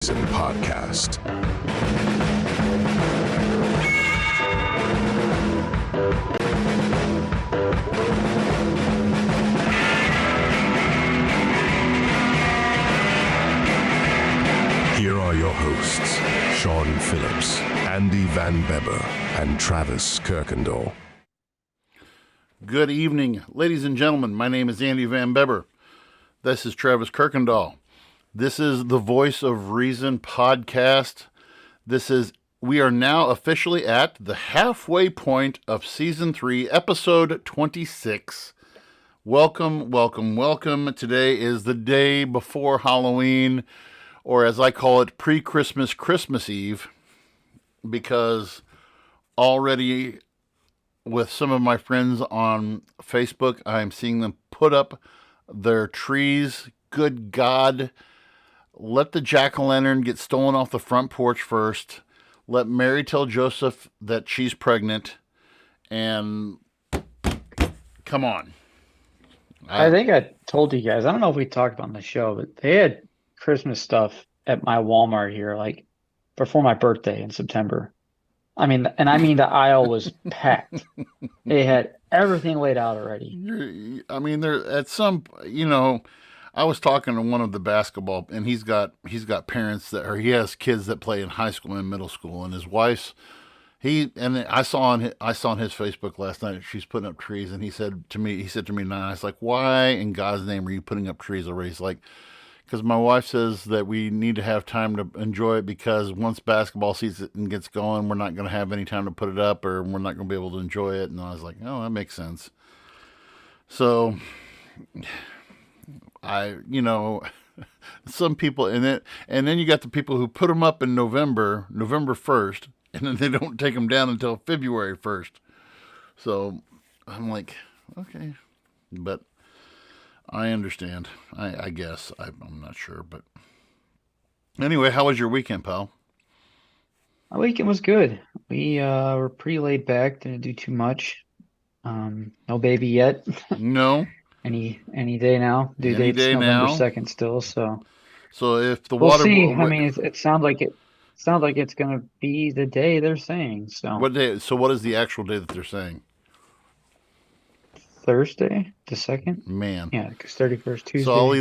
Reason podcast. Here are your hosts, Sean Phillips, Andy Van Beber, and Travis Kirkendall. Good evening, ladies and gentlemen. My name is Andy Van Beber. This is Travis Kirkendall. This is the Voice of Reason podcast. We are now officially at the halfway point of season 3, episode 26. Welcome, welcome, welcome. Today is the day before Halloween, or as I call it, pre-Christmas, Christmas Eve, because already with some of my friends on Facebook, I'm seeing them put up their trees. Good God, let the jack-o'-lantern get stolen off the front porch first. Let Mary tell Joseph that she's pregnant, and come on. I think I told you guys, I don't know if we talked about on the show, but they had Christmas stuff at my Walmart here, like before my birthday in September. I mean the aisle was packed. They had everything laid out already. There at some, I was talking to one of the basketball, and he's got parents he has kids that play in high school and middle school, and his wife's, I saw on his Facebook last night, she's putting up trees, and he said to me, "Nah," I was like, "Why in God's name are you putting up trees already?" He's like, "Because my wife says that we need to have time to enjoy it, because once basketball season gets going, we're not going to have any time to put it up, or we're not going to be able to enjoy it." And I was like, "Oh, that makes sense." So, some people in it, and then you got the people who put them up in November 1st, and then they don't take them down until February 1st. So I'm like, okay, but I understand. I guess. I'm not sure. But anyway, how was your weekend, pal? My weekend was good. We were pretty laid back, didn't do too much. No baby yet. No. Any day now. Due date's November 2nd still, so if the we'll water... see. I mean, it sounds like it's gonna be the day they're saying. So what day? So what is the actual day that they're saying? Thursday, the 2nd. Man, yeah, because 31st Tuesday. So I'll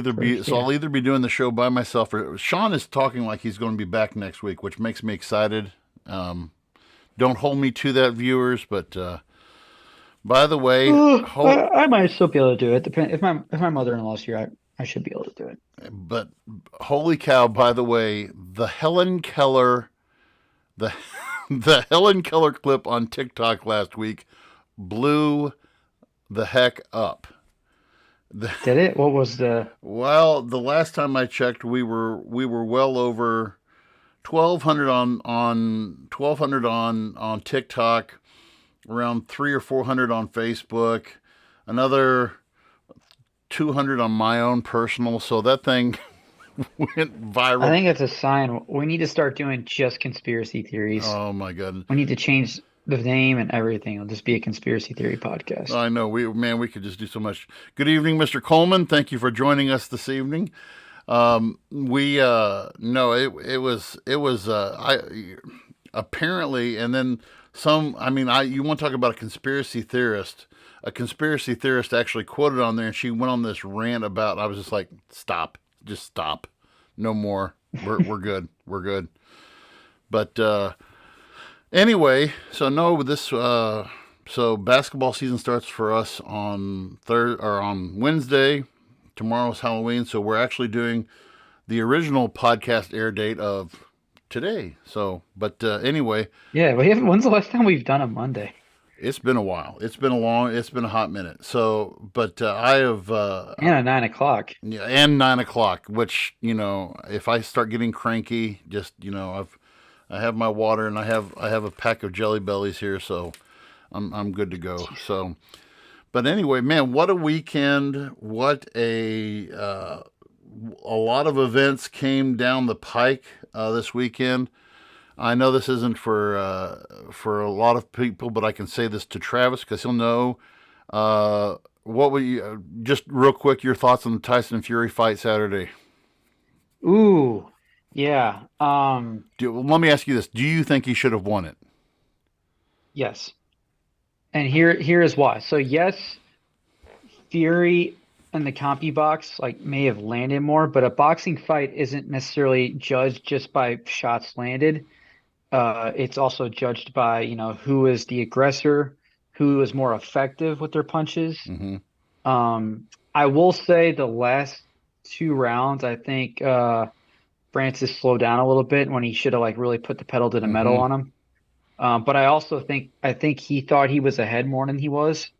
either be doing the show by myself, or Sean is talking like he's going to be back next week, which makes me excited. Don't hold me to that, viewers, but by the way, I might still be able to do it. If my mother-in-law's here, I should be able to do it. But holy cow! By the way, the Helen Keller clip on TikTok last week blew the heck up. Did it? What was the? Well, the last time I checked, we were well over 1,200 on TikTok, around 300 or 400 on Facebook, another 200 on my own personal. So that thing went viral. I think it's a sign. We need to start doing just conspiracy theories. Oh my goodness! We need to change the name and everything. It'll just be a conspiracy theory podcast. I know. We could just do so much. Good evening, Mr. Coleman. Thank you for joining us this evening. Apparently, and then some, you want to talk about a conspiracy theorist. A conspiracy theorist actually quoted on there, and she went on this rant about, I was just like, stop. Just stop. No more. We're good. We're good. But, anyway, so basketball season starts for us on Wednesday. Tomorrow's Halloween, so we're actually doing the original podcast air date of today. So, but anyway. Yeah, when's the last time we've done a Monday? It's been a while. It's been a hot minute. So, but I have... and at 9 o'clock. Yeah, and 9 o'clock, which, if I start getting cranky, just, I have my water, and I have a pack of Jelly Bellies here, so I'm good to go. So, but anyway, man, what a weekend! What a lot of events came down the pike this weekend. I know this isn't for a lot of people, but I can say this to Travis because he'll know. What would you just real quick your thoughts on the Tyson Fury fight Saturday? Ooh, Yeah. Let me ask you this: do you think he should have won it? Yes. And here is why. So yes, Fury and the CompuBox like may have landed more, but a boxing fight isn't necessarily judged just by shots landed. It's also judged by, who is the aggressor, who is more effective with their punches. Mm-hmm. I will say the last two rounds, I think Francis slowed down a little bit when he should have like really put the pedal to the metal Mm-hmm. on him. But I think he thought he was ahead more than he was,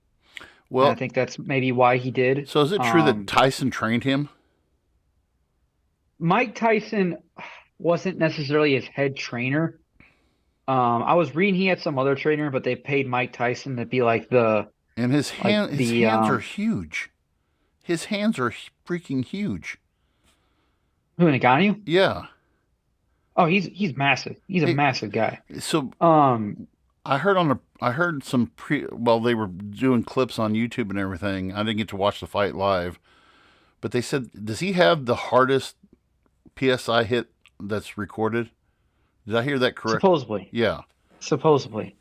and I Well, think that's maybe why he did. so is it true that Tyson trained him? Mike Tyson wasn't necessarily his head trainer. I was reading he had some other trainer, but they paid Mike Tyson to be like the And like his the hands are huge. His hands are freaking huge. who Ngannou? Yeah. Oh, he's massive. He's a Hey, massive guy. so Um, I heard some they were doing clips on YouTube and everything. I didn't get to watch the fight live, but they said, does he have the hardest PSI hit that's recorded? Did I hear that correct? supposedly, Yeah. supposedly.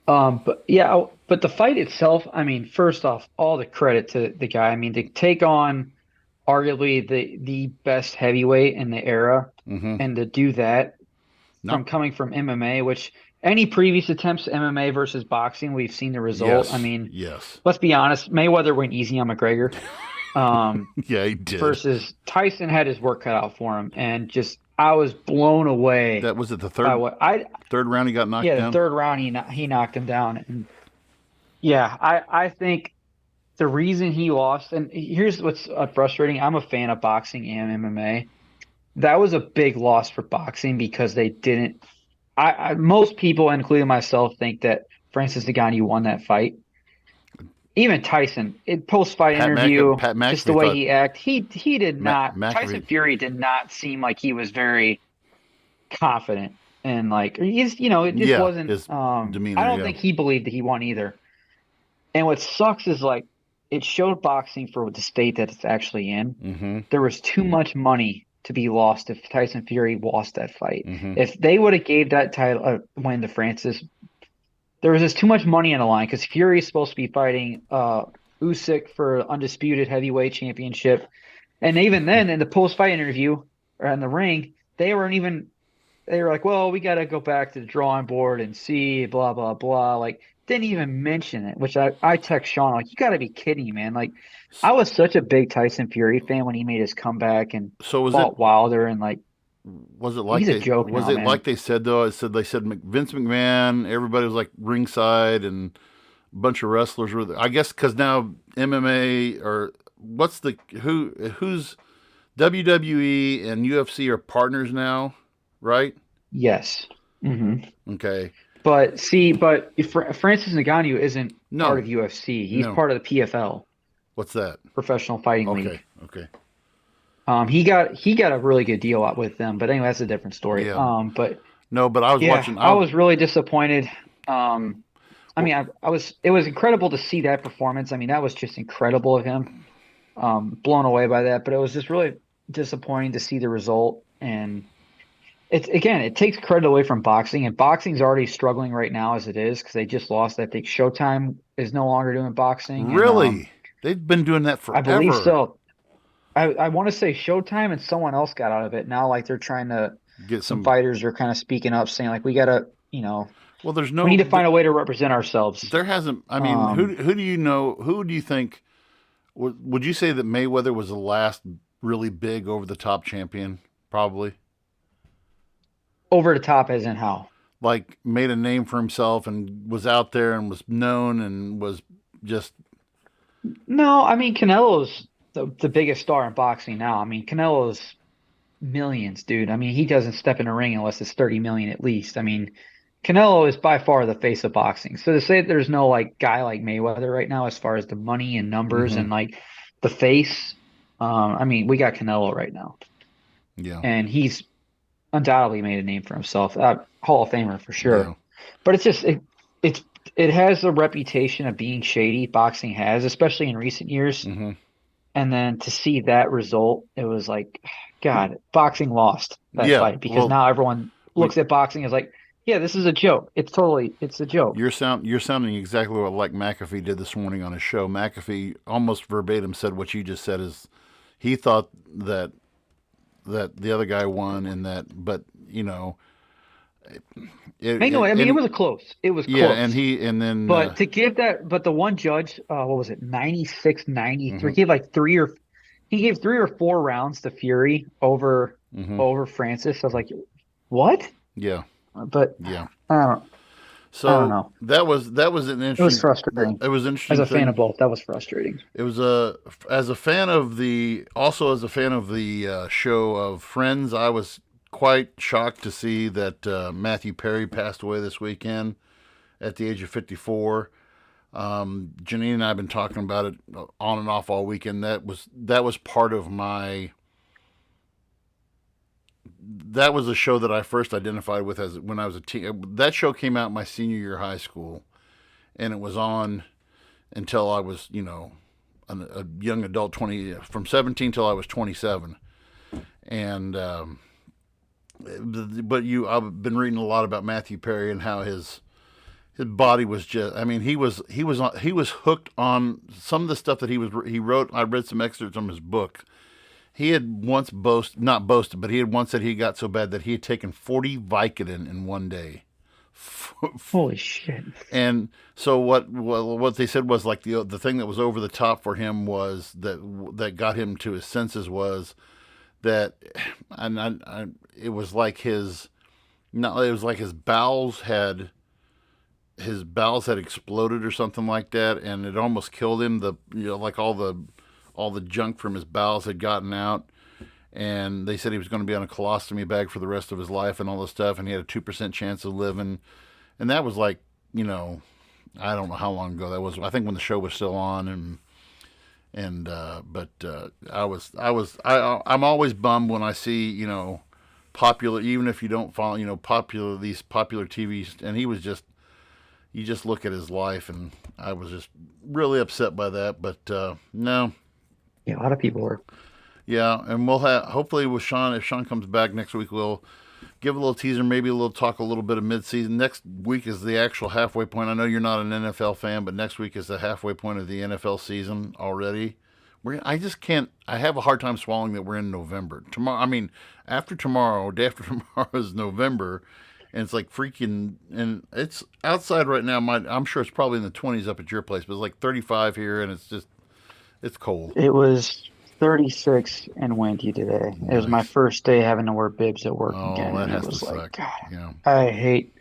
But yeah, but the fight itself, I mean, first off, all the credit to the guy. I mean, to take on arguably the best heavyweight in the era, Mm-hmm. and to do that from Not. coming from MMA, which any previous attempts MMA versus boxing, we've seen the result. I Yes. mean, Yes. let's be honest, Mayweather went easy on McGregor. Yeah, he did. Versus Tyson had his work cut out for him, and just I was blown away That was it. The by what third round he got knocked yeah, the down. third round he knocked him down, and yeah, I think the reason he lost, and here's what's frustrating. I'm a fan of boxing and MMA. That was a big loss for boxing because they didn't. Most people, including myself, think that Francis Ngannou won that fight. Even Tyson, in post-fight interview, Pat just the McAfee way thought he acted, he did not. Tyson McAfee. Fury did not seem like he was very confident, and like it just Yeah, wasn't. his I demeanor. don't Yeah. think he believed that he won either. And what sucks is like it showed boxing for the state that it's actually in. Mm-hmm. There was too much money to be lost if Tyson Fury lost that fight. Mm-hmm. If they would have gave that title win to Francis, there was just too much money on the line because Fury is supposed to be fighting Usyk for undisputed heavyweight championship, and even then in the post-fight interview or in the ring, they weren't even. They were like, "Well, we got to go back to the drawing board and see blah blah blah." Like, didn't even mention it. Which I text Sean like, "You got to be kidding me, man!" Like, I was such a big Tyson Fury fan when he made his comeback and So fought Wilder, and like, was it like he's a joke was now, it man. like they said though? They said Vince McMahon. Everybody was like ringside, and a bunch of wrestlers were there. I guess because now MMA or what's the who's WWE and UFC are partners now, right? Yes. hmm Okay. But see, Francis Ngannou isn't part No. of UFC. He's No. part of the PFL, What's that? Professional Fighting Okay. League. Okay. He got a really good deal out with them, but anyway, that's a different story. Yeah. But No, but I was yeah, watching. I was really disappointed. I mean, I was. It was incredible to see that performance. I mean, that was just incredible of him. Blown away by that, but it was just really disappointing to see the result. And it takes credit away from boxing, and boxing's already struggling right now as it is because they just lost. I think Showtime is no longer doing boxing. And, Really? They've been doing that forever. I believe so. I want to say Showtime and someone else got out of it. Now, like they're trying to, Get some some. fighters are kind of speaking up, saying like we gotta, Well, there's we need to find a way to represent ourselves. There hasn't. I mean, who do you know? Who do you think? Would you say that Mayweather was the last really big over the top champion? Probably. Over the top, as in how? Like made a name for himself and was out there and was known and was just. No, I mean Canelo's the biggest star in boxing now. I mean Canelo's millions, dude. I mean he doesn't step in the ring unless it's 30 million at least. I mean Canelo is by far the face of boxing. So to say that there's no like guy like Mayweather right now as far as the money and numbers and like the face, I mean we got Canelo right now, Yeah. and he's undoubtedly made a name for himself. Hall of Famer for sure. Yeah. But it's just it has a reputation of being shady. Boxing has, especially in recent years. Mm-hmm. And then to see that result, it was like, God, boxing lost that Yeah, fight because well, now everyone we looks at boxing as like, yeah, this is a joke. It's a joke. you're sounding exactly what like McAfee did this morning on his show. McAfee almost verbatim said what you just said is he thought that the other guy won and that, but I know. I mean, it and was close. It was yeah, close. and then But to give that, but the one judge, what was it, 96, 93, mhm, gave like he gave 3 or 4 rounds to Fury mhm, over Francis. I was like, what? yeah, But yeah. I don't, I don't So know. that was an It was interesting. frustrating. It was an As interesting a fan of thing. both, that was frustrating. It was as a fan of the also as a fan of the show of Friends, I was quite shocked to see that Matthew Perry passed away this weekend at the age of 54. Janine and I have been talking about it on and off all weekend. That was part of my. That was a show that I first identified with as when I was a teen. That show came out my senior year of high school, and it was on until I was, a young adult, from 17 till I was 27. And I've been reading a lot about Matthew Perry and how his body was just. I mean, he was hooked on some of the stuff that he wrote. I read some excerpts from his book. He had once not boasted, but he had once said he got so bad that he had taken 40 Vicodin in one day. Holy shit. And so what they said was like the thing that was over the top for him was that got him to his senses was that, and it was like his not it was like his bowels had exploded or something like that, and it almost killed him. Like all the junk from his bowels had gotten out, and they said he was going to be on a colostomy bag for the rest of his life and all this stuff, and he had a 2% chance of living. And that was like, I don't know how long ago that was. I think when the show was still on, I'm always bummed when I see, popular, even if you don't follow, these popular TVs. And he was just, you just look at his life, and I was just really upset by that. But no, Yeah, a lot of people were. yeah, and we'll have hopefully with Sean. If Sean comes back next week, we'll give a little teaser, maybe a little talk, a little bit of midseason. Next week is the actual halfway point. I know you're not an NFL fan, but next week is the halfway point of the NFL season already. I just can't. I have a hard time swallowing that we're in November tomorrow. I mean, after tomorrow, day after tomorrow is November, and it's like freaking. And it's outside right now. I'm sure it's probably in the 20s up at your place, but it's like 35 here, and it's cold. It was 36 and windy today. It was my Nice. first day having to wear bibs at work Oh, again, that and it has to was like, suck. God, Yeah. I hate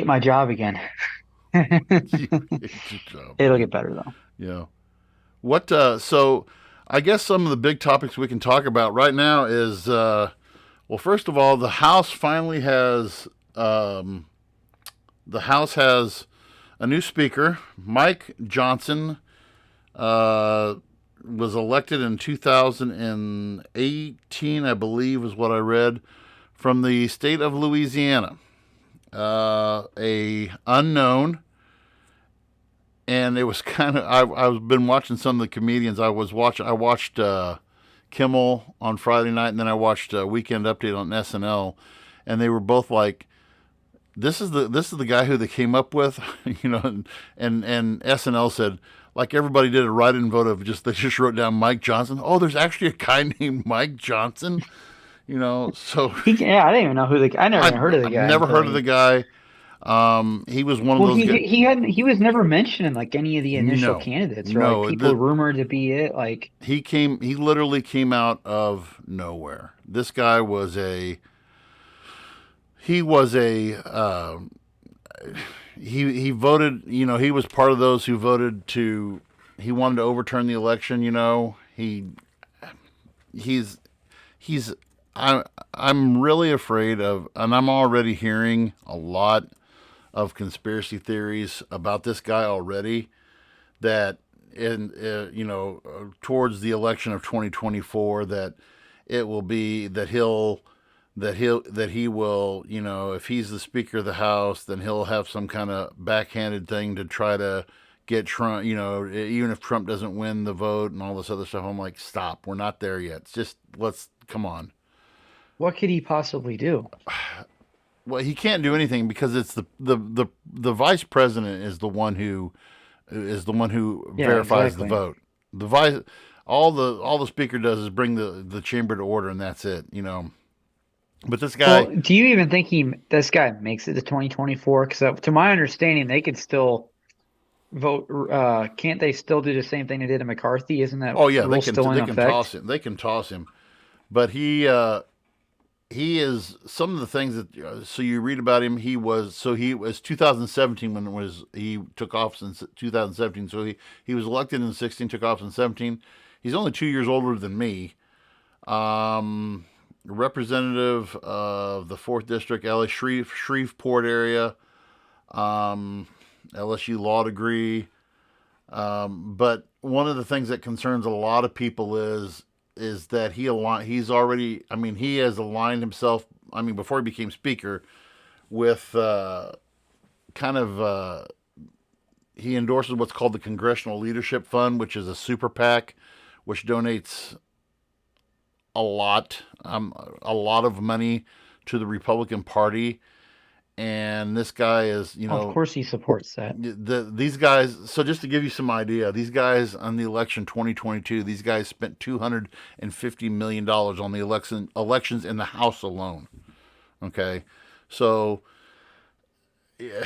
my job again. You hate your job It'll again. get better though. Yeah. So I guess some of the big topics we can talk about right now is, well, first of all, the House has a new speaker. Mike Johnson, was elected in 2018, I believe is what I read, from the state of Louisiana. A unknown, and it was kind of I've been watching some of the comedians. I watched Kimmel on Friday night, and then I watched Weekend Update on SNL, and they were both like, "This is the guy who they came up with," and SNL said, like everybody did a write-in vote of they just wrote down Mike Johnson. Oh, there's actually a guy named Mike Johnson, so. Yeah, I didn't even know I never even heard of the I've guy never until heard of the guy. He was one of well, those guys. he was never mentioned in like any of the initial No, candidates or like no. people rumored to be it. Like, He literally came out of nowhere. This guy was he was he voted. He was part of those who voted he wanted to overturn the election. He's he's I'm really afraid of, and I'm already hearing a lot of conspiracy theories about this guy already. That towards the election of 2024, that it will be that he will, if he's the Speaker of the House, then he'll have some kind of backhanded thing to try to get Trump, even if Trump doesn't win the vote and all this other stuff. I'm like, stop. We're not there yet. It's just come on. What could he possibly do? Well, he can't do anything because it's the vice president is the one who verifies exactly. the vote. The vice all the speaker does is bring the chamber to order, and that's it. But this guy, Well, do you even think this guy makes it to 2024? Because to my understanding, they could still vote. Can't they still do the same thing they did to McCarthy? Isn't that oh yeah, rule still in they can effect? toss him. They can toss him, but he is some of the things that so you read about him. He was 2017 when he took office in 2017. So he was elected in 16, took office in 17. He's only 2 years older than me. Representative of the 4th District, LA Shreveport area, LSU law degree. But one of the things that concerns a lot of people is that he has aligned himself, before he became speaker, with he endorses what's called the Congressional Leadership Fund, which is a super PAC, which donates a lot of money to the Republican Party. And this guy is, Of course, he supports that. these guys. So just to give you some idea, these guys on the election 2022, these guys spent $250 million on the elections in the House alone. Okay, so yeah,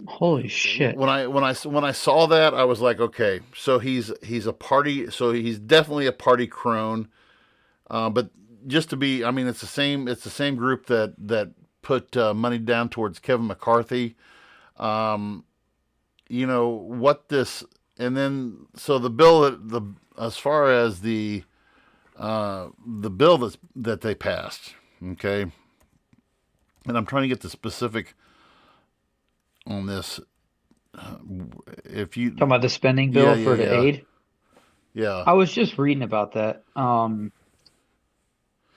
Holy shit! when I saw that, I was like, okay, so he's a party, so he's definitely a party crone. But just to be, it's the same group that put money down towards Kevin McCarthy. What this, and then so the bill as far as the bill that they passed, okay, and I'm trying to get the specific on this. If you Talking about the spending bill for the aid. Yeah, I was just reading about that.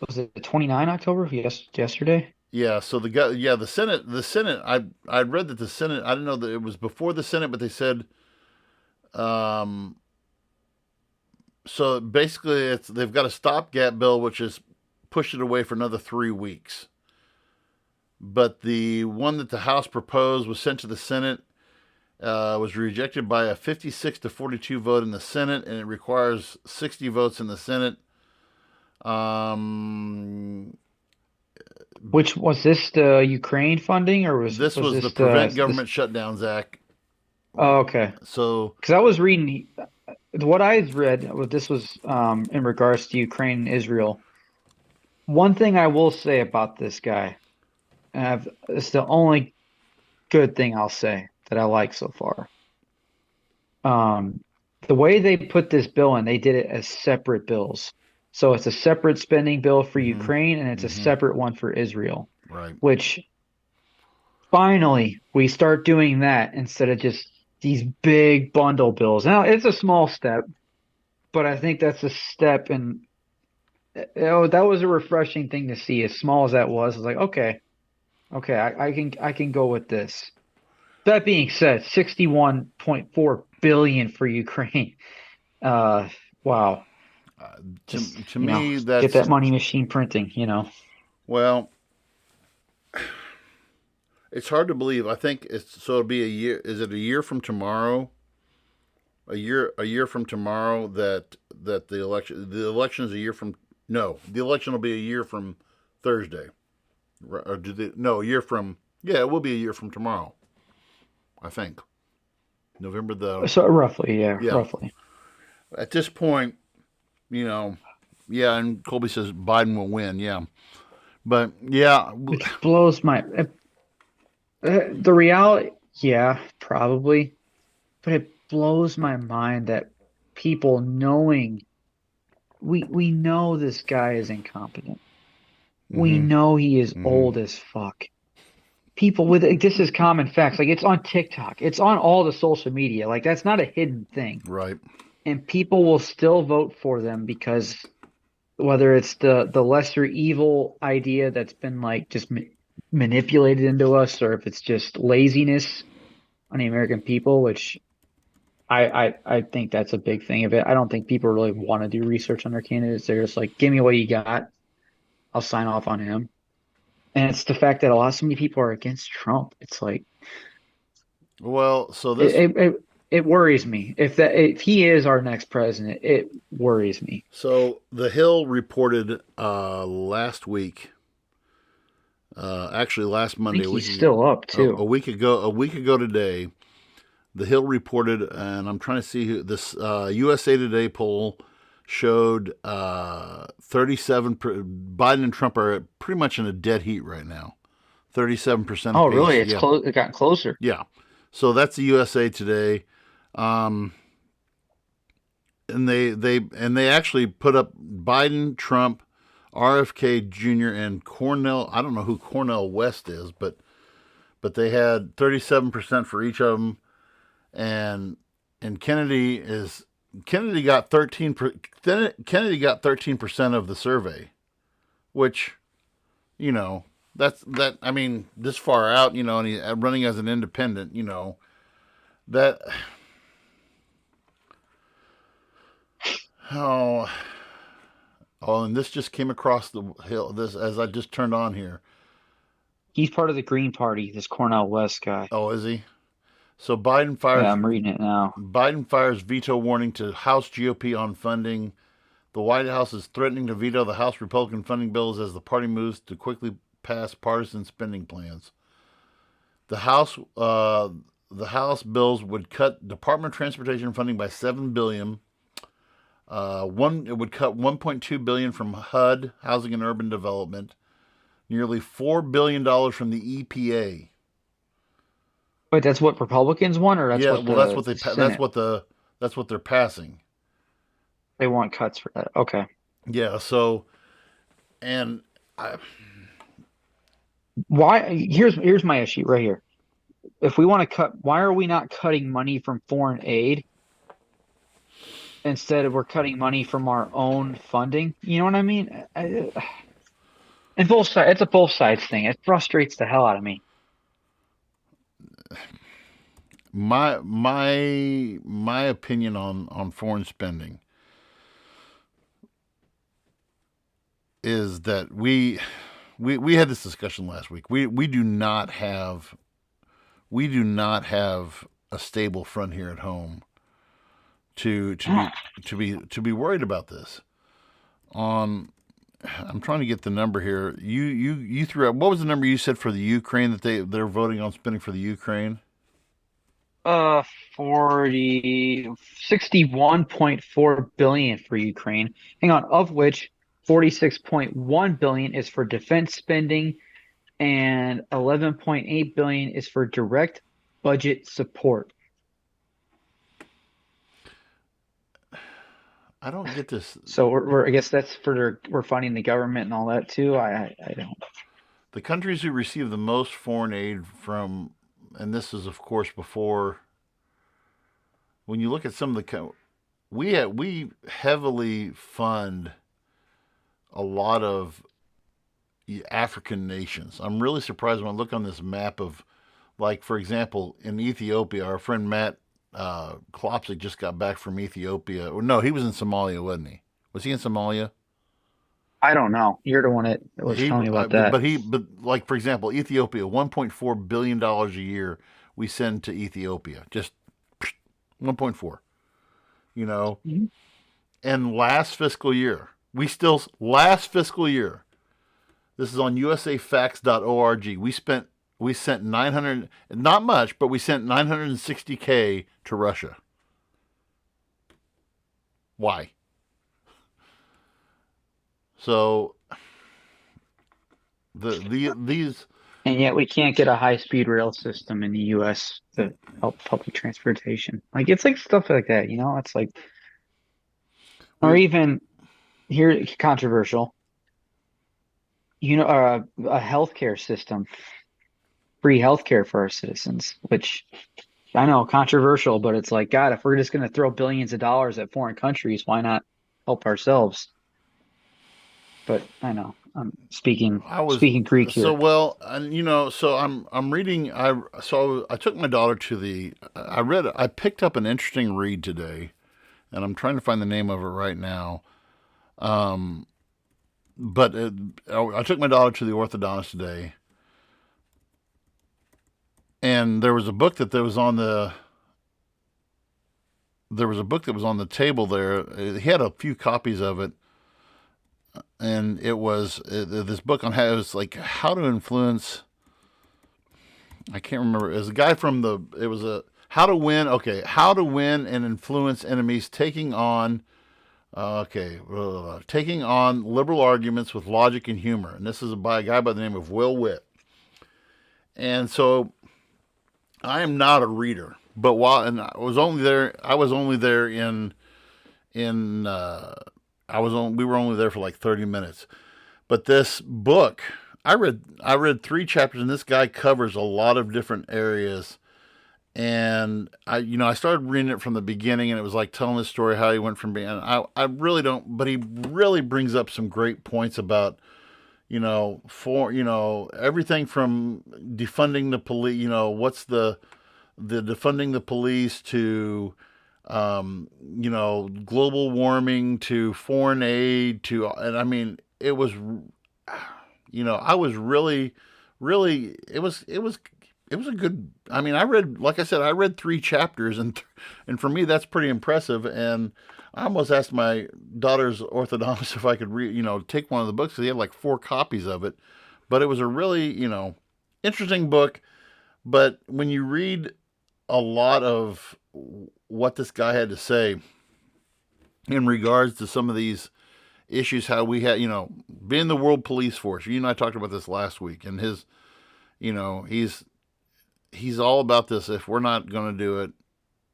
Was it 29 October? Yes, yesterday. yeah. So the Senate. I read that the Senate. I didn't know that it was before the Senate, but they said, so basically they've got a stopgap bill, which is pushed it away for another 3 weeks. But the one that the House proposed was sent to the Senate, was rejected by a 56-42 vote in the Senate, and it requires 60 votes in the Senate. Which was this the Ukraine funding or was This was this the Prevent Government Shutdowns Act. Oh, okay. So, Because I was reading what I read, this was in regards to Ukraine and Israel. One thing I will say about this guy, and it's the only good thing I'll say that I like so far. The way they put this bill in, they did it as separate bills. So it's a separate spending bill for Ukraine and it's a separate one for Israel. right. Which finally we start doing that instead of just these big bundle bills. Now it's a small step, but I think that's a step, and that was a refreshing thing to see. As small as that was, I was like, okay, I can go with this. That being said, 61.4 billion for Ukraine. Wow. To me, that's get that money machine printing, Well, it's hard to believe. I think it'll be a year. Is it a year from tomorrow? A year from tomorrow that the election is a year from. No, the election will be a year from Thursday. Or a year from. Yeah, it will be a year from tomorrow. I think. November So roughly, yeah. Roughly. At this point, and Colby says Biden will win, yeah. But, yeah. Which blows my... the reality, yeah, probably. But it blows my mind that people knowing... We know this guy is incompetent. We know he is old as fuck. People this is common facts. Like, it's on TikTok. It's on all the social media. Like, that's not a hidden thing. Right. And people will still vote for them because whether it's the lesser evil idea that's been like just manipulated into us, or if it's just laziness on the American people, which I think that's a big thing of it. I don't think people really want to do research on their candidates. They're just like, give me what you got. I'll sign off on him. And it's the fact that so many people are against Trump. It's like Well, so it this it, it, it worries me. If he is our next president, it worries me. so the Hill reported last week, actually last I Monday, think he's still up a too. week ago, today, the Hill reported, and I'm trying to see who this USA Today poll showed 37. Biden and Trump are pretty much in a dead heat right now. 37% Oh, really? apiece. It's Yeah, close. It got closer. yeah. So that's the USA Today, um, and they actually put up Biden, Trump, RFK Jr. and Cornell. I don't know who Cornell West is, but they had 37% for each of them, and Kennedy got 13% of the survey, which, you know, that I mean, this far out, and he's running as an independent, that oh and this just came across the hill this as I just turned on here. He's part of the Green Party, this Cornell West guy. Oh, is he? So Yeah, I'm reading it now. Biden fires veto warning to House GOP on funding. The White House is threatening to veto the House Republican funding bills as the party moves to quickly pass partisan spending plans. The House bills would cut Department of Transportation funding by $7 billion. It would cut $1.2 billion from HUD, Housing and Urban Development, nearly $4 billion from the EPA. Wait, that's what Republicans want, or that's Yeah, what well, that's what the that's Senate? what they're passing. They want cuts for that. Okay. Yeah. So, and I, Why? Here's my issue right here. If we want to cut, why are we not cutting money from foreign aid instead of we're cutting money from our own funding? You know what I mean? And both sides, it's a both sides thing. It frustrates the hell out of me. my opinion on foreign spending is that we had this discussion last week. We do not have a stable front here at home to be worried about this. On I'm trying to get the number here. You threw out, what was the number you said for the Ukraine that they're voting on spending for the Ukraine? Uh, 61.4 billion for Ukraine. Hang on, of which 46.1 billion is for defense spending and 11.8 billion is for direct budget support. I don't get this. So I guess that's we're funding the government and all that too. I don't. The countries who receive the most foreign aid from, and this is of course before, when you look at some of we heavily fund a lot of African nations. I'm really surprised when I look on this map of, like, for example, in Ethiopia, our friend Matt Klopsik just got back from Ethiopia. Or no, he was in Somalia, wasn't he? Was he in Somalia? I don't know. You're the one that was He, telling me about that. but like, for example, Ethiopia, $1.4 billion a year we send to Ethiopia, just 1.4. You know, Mhm. and last fiscal year, this is on usafacts.org. We sent 900, not much, but we sent 960K to Russia. Why? So these And yet we can't get a high-speed rail system in the U.S. to help public transportation. Like it's like stuff like that, you know? It's like, or we even here, controversial, a healthcare system, free healthcare for our citizens, which I know controversial, but it's like, God, if we're just going to throw billions of dollars at foreign countries, why not help ourselves? But I know I'm speaking I was speaking Greek so here. well, and so I'm reading. I took my daughter to the. I picked up an interesting read today, and I'm trying to find the name of it right now. Um, but I took my daughter to the orthodontist today, and there was a book that was on the. There was a book that was on the table there. He had a few copies of it, and it was this book on how it was like how to influence. I can't remember. It was a guy from the. It was a how to win. Okay, how to win and influence enemies, taking on liberal arguments with logic and humor. And this is by a guy by the name of Will Witt. And so I am not a reader, but I was only there. I was only there in. We were only there for like 30 minutes. But this book, I read 3 chapters, and this guy covers a lot of different areas. And I started reading it from the beginning, and it was like telling the story how he went from being. I really don't, but he really brings up some great points about everything from defunding the police. What's the defunding the police to global warming to foreign aid to, and I mean, it was, I was really, really, it was a good, I mean, like I said, I read 3 chapters and for me, that's pretty impressive. And I almost asked my daughter's orthodontist if I could take one of the books because he had like 4 copies of it, but it was a really, interesting book. But when you read a lot of what this guy had to say in regards to some of these issues, how we had, being the world police force. You and I talked about this last week, and his, he's all about this. If we're not going to do it,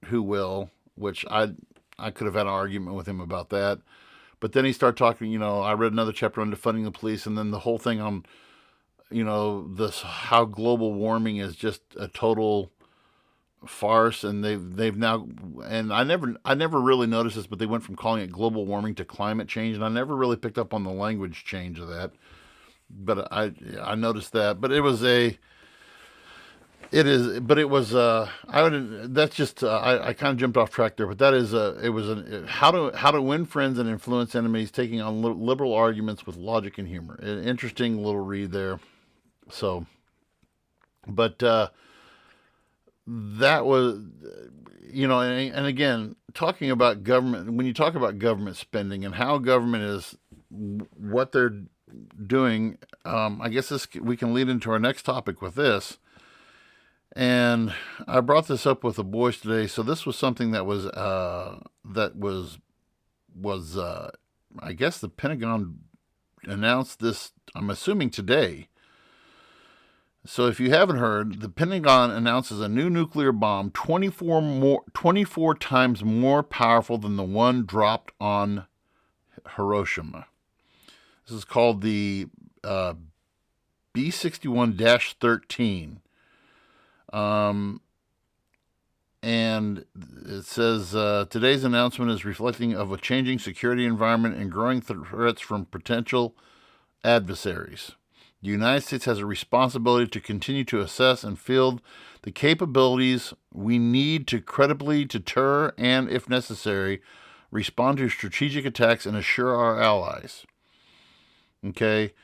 who will? Which I could have had an argument with him about that. But then he started talking. I read another chapter on defunding the police, and then the whole thing on, this how global warming is just a total farce, and they've now, and I never really noticed this, but they went from calling it global warming to climate change, and I never really picked up on the language change of that, but I noticed that. But it was I would, that's just I kind of jumped off track there, but that is it was how to win friends and influence enemies, taking on liberal arguments with logic and humor. An interesting little read there. So, but that was, and again, talking about government, when you talk about government spending and how government is, what they're doing, I guess we can lead into our next topic with this. And I brought this up with the boys today. So this was something that was, I guess the Pentagon announced this, I'm assuming today. So if you haven't heard, the Pentagon announces a new nuclear bomb 24 times more powerful than the one dropped on Hiroshima. This is called the B-61-13. And it says, today's announcement is reflecting of a changing security environment and growing threats from potential adversaries. The United States has a responsibility to continue to assess and field the capabilities we need to credibly deter and, if necessary, respond to strategic attacks and assure our allies. Okay?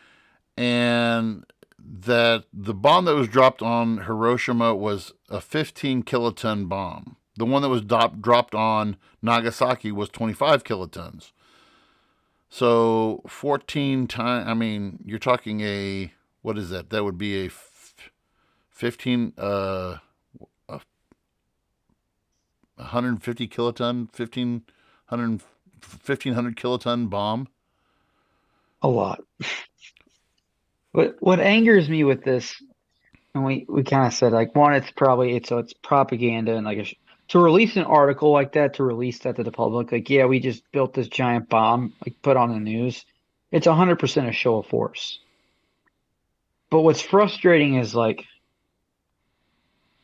And that the bomb that was dropped on Hiroshima was a 15 kiloton bomb. The one that was dropped on Nagasaki was 25 kilotons. So 14 times, I mean, you're talking what is that? That would be a 150 kiloton, 1500 kiloton bomb. A lot. What angers me with this, and we kind of said, like, one, it's propaganda, and like to release an article like that, to release that to the public, like, yeah, we just built this giant bomb, like put on the news. It's 100% a show of force. But what's frustrating is, like,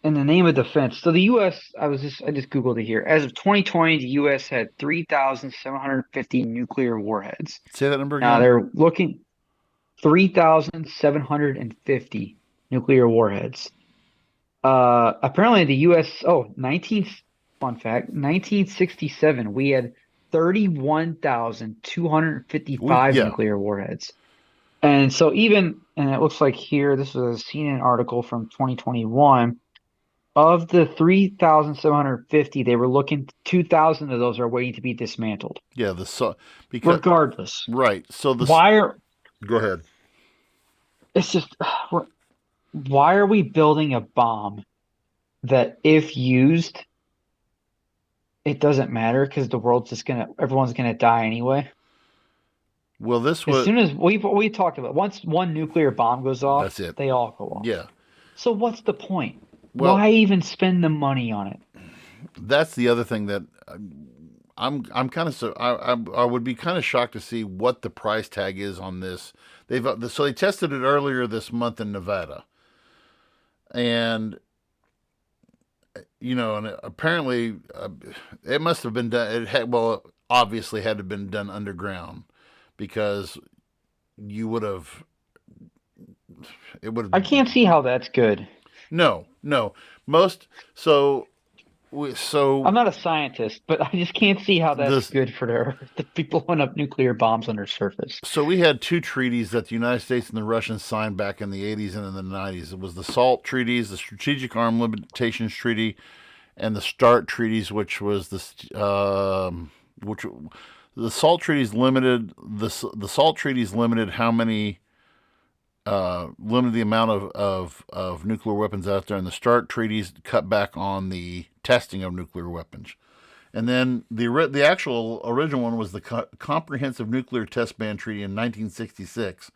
in the name of defense. So the U.S., I just Googled it here. As of 2020, the U.S. had 3,750 nuclear warheads. Say that number again. Now they're looking 3,750 nuclear warheads. Apparently the U.S. Fun fact, 1967, we had 31,255 Yeah, nuclear warheads. And it looks like here, this was a CNN article from 2021. Of the 3,750, they were looking, 2,000 of those are waiting to be dismantled. yeah. Because Regardless, right. So why are, go ahead. it's just, why are we building a bomb that if used, it doesn't matter because everyone's gonna die anyway? Well, this As was soon as we talked about, once one nuclear bomb goes off, that's it. they all go off. Yeah. So what's the point? Well, Why even spend the money on it? that's the other thing that I'm kind of I would be kind of shocked to see what the price tag is on this. They tested it earlier this month in Nevada, and and apparently it must have been done. It had obviously had to have been done underground because you would have it would I have can't see how that's good. no most so. I'm not a scientist, but I just can't see how that's This good for the people blowing up nuclear bombs on their surface. So we had two treaties that the United States and the Russians signed back in the 80s and in the 90s. It was the SALT treaties, the Strategic Arm Limitations Treaty, and the START treaties, which was which the SALT treaties limited the SALT treaties limited how many limited the amount of nuclear weapons out there, and the START treaties cut back on the testing of nuclear weapons. And then the actual original one was the Comprehensive Nuclear Test Ban Treaty in 1966.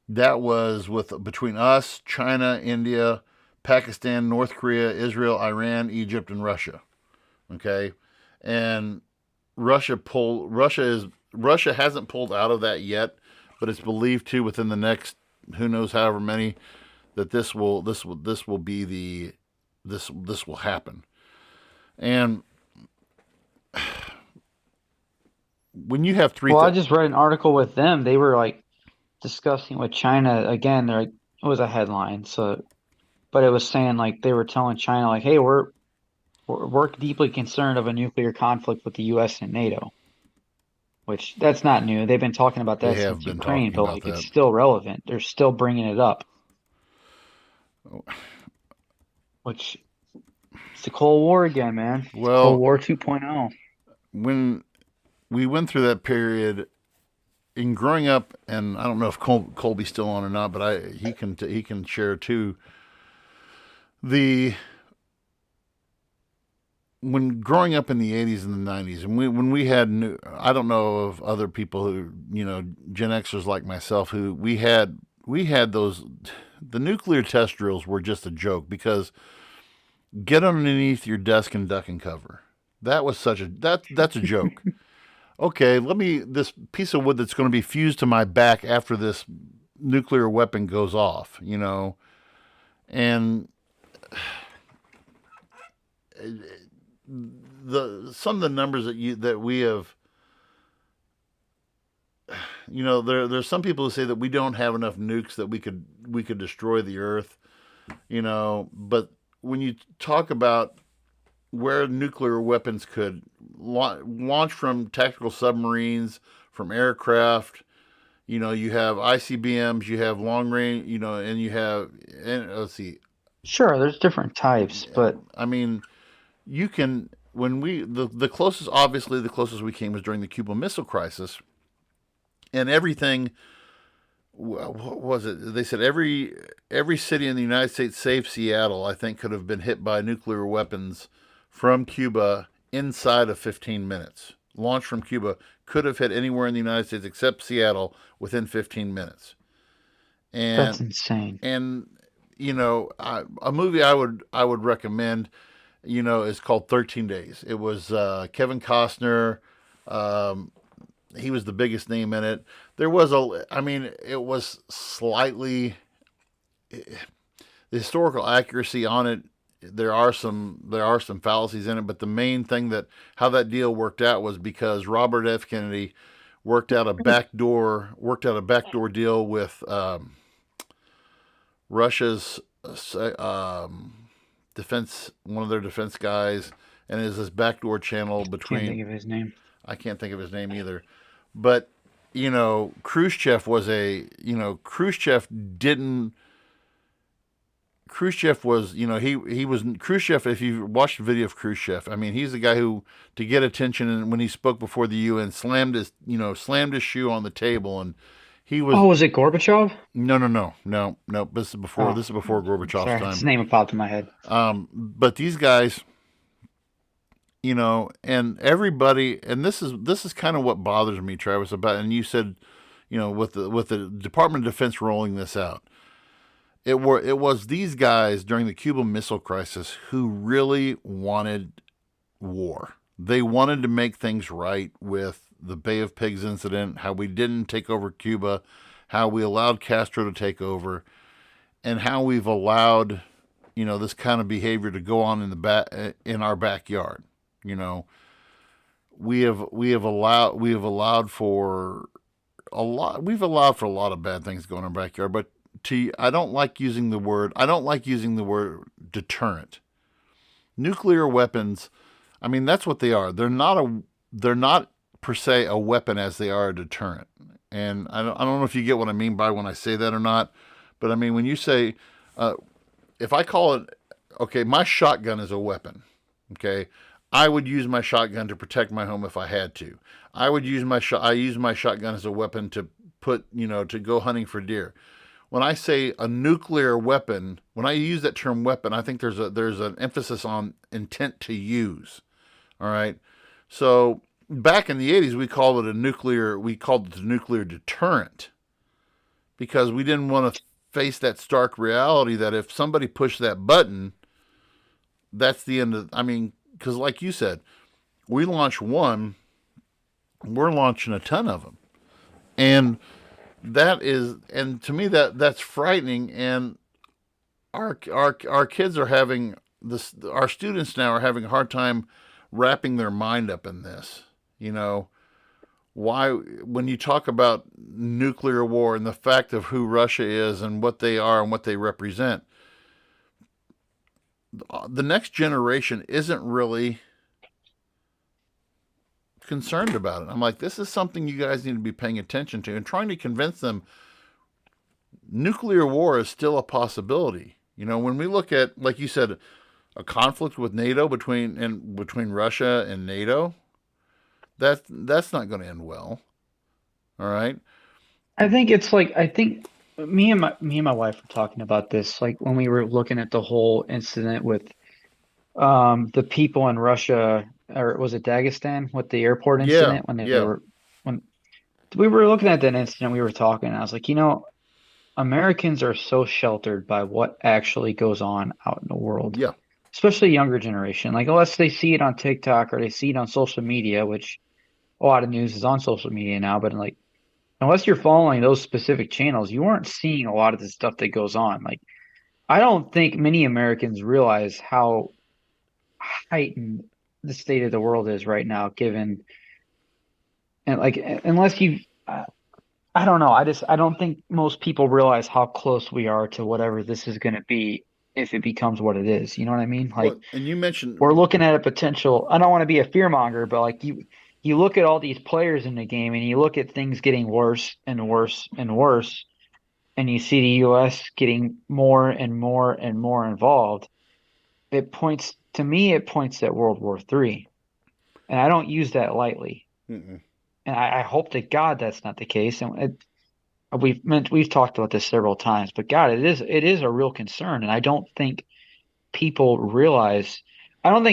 That was between us, China, India, Pakistan, North Korea, Israel, Iran, Egypt, and Russia. Okay, and Russia hasn't pulled out of that yet, but it's believed to within the next who knows however many that this will happen. And when you have Well, I just read an article with them. They were like discussing with China again. It was a headline, but it was saying like they were telling China like, "Hey, we're deeply concerned of a nuclear conflict with the U.S. and NATO." Which that's not new. They've been talking about they that have since been Ukraine, talking but about like that. it's still relevant. They're still bringing it up, which it's the Cold War again, man. It's Cold War 2.0. When we went through that period in growing up, and I don't know if Colby's still on or not, but he can share too. When growing up in the 80s and the 90s, and when we had I don't know of other people who Gen Xers like myself who we had those. The nuclear test drills were just a joke because get underneath your desk and duck and cover. That was that's a joke. Okay, this piece of wood that's going to be fused to my back after this nuclear weapon goes off, and some of the numbers that we have, there's some people who say that we don't have enough nukes that we could destroy the earth, but when you talk about where nuclear weapons could launch from tactical submarines, from aircraft, you have ICBMs, you have long range, and you have, and let's see. Sure, there's different types, but I mean, you can, the closest we came was during the Cuban Missile Crisis, and everything, what was it? They said every city in the United States, save Seattle, I think, could have been hit by nuclear weapons from Cuba inside of 15 minutes. Launched from Cuba could have hit anywhere in the United States except Seattle within 15 minutes. And that's insane. And a movie I would recommend, is called 13 Days. It was Kevin Costner. He was the biggest name in it. There was it was slightly the historical accuracy on it. There are some fallacies in it, but the main thing how that deal worked out was because Robert F. Kennedy worked out a backdoor deal with Russia's defense, one of their defense guys, and is this backdoor channel Can't between. think of his name. I can't think of his name either, but Khrushchev was Khrushchev didn't. Khrushchev was, he was Khrushchev. If you watched the video of Khrushchev, I mean, he's the guy who, to get attention, and when he spoke before the UN, slammed his shoe on the table, and he was. Oh, was it Gorbachev? No. This is before. Oh, This is before Gorbachev's sorry, time. his name popped in my head. But these guys, and everybody, and this is kind of what bothers me, Travis, about. And you said, with the Department of Defense rolling this out, it was these guys during the Cuban Missile Crisis who really wanted war. They wanted to make things right with the Bay of Pigs incident, how we didn't take over Cuba, how we allowed Castro to take over, and how we've allowed, this kind of behavior to go on in our backyard. We have allowed for a lot. We've allowed for a lot of bad things to go in our backyard, but I don't like using the word deterrent. Nuclear weapons, I mean, that's what they are. They're not per se a weapon as they are a deterrent. And I don't know if you get what I mean by when I say that or not, but I mean, when you say, if I call it, okay, my shotgun is a weapon, okay, I would use my shotgun to protect my home if I had to. I use my shotgun as a weapon to to go hunting for deer. When I say a nuclear weapon, when I use that term weapon, I think there's an emphasis on intent to use. All right. So back in the 80s, we called it the nuclear deterrent, because we didn't want to face that stark reality that if somebody pushed that button, that's the end of. I mean, because like you said, we launch one, we're launching a ton of them, and to me that's frightening. And our kids are having this. Our students now are having a hard time wrapping their mind up in this. Why, when you talk about nuclear war and the fact of who Russia is and what they are and what they represent, the next generation isn't really concerned about it. I'm like, this is something you guys need to be paying attention to, and trying to convince them nuclear war is still a possibility. When we look at, like you said, a conflict with NATO between Russia and NATO, that's not going to end well. All right. I think me and my wife were talking about this, like when we were looking at the whole incident with the people in Russia, or was it Dagestan, with the airport incident, when we were looking at that incident, we were talking, and I was like, Americans are so sheltered by what actually goes on out in the world. Yeah. Especially younger generation. Like, unless they see it on TikTok or they see it on social media, which a lot of news is on social media now, but like, unless you're following those specific channels, you aren't seeing a lot of the stuff that goes on. Like, I don't think many Americans realize how heightened the state of the world is right now, given, and like, unless you, I don't know. I don't think most people realize how close we are to whatever this is going to be if it becomes what it is. You know what I mean? Like, and you mentioned, we're looking at a potential. I don't want to be a fearmonger, but like you look at all these players in the game, and you look at things getting worse and worse and worse, and you see the U.S. getting more and more and more involved. It points at World War III, and I don't use that lightly. Mm-mm. And I hope to God that's not the case. And we've talked about this several times, but God, it is a real concern, and I don't think people realize. I don't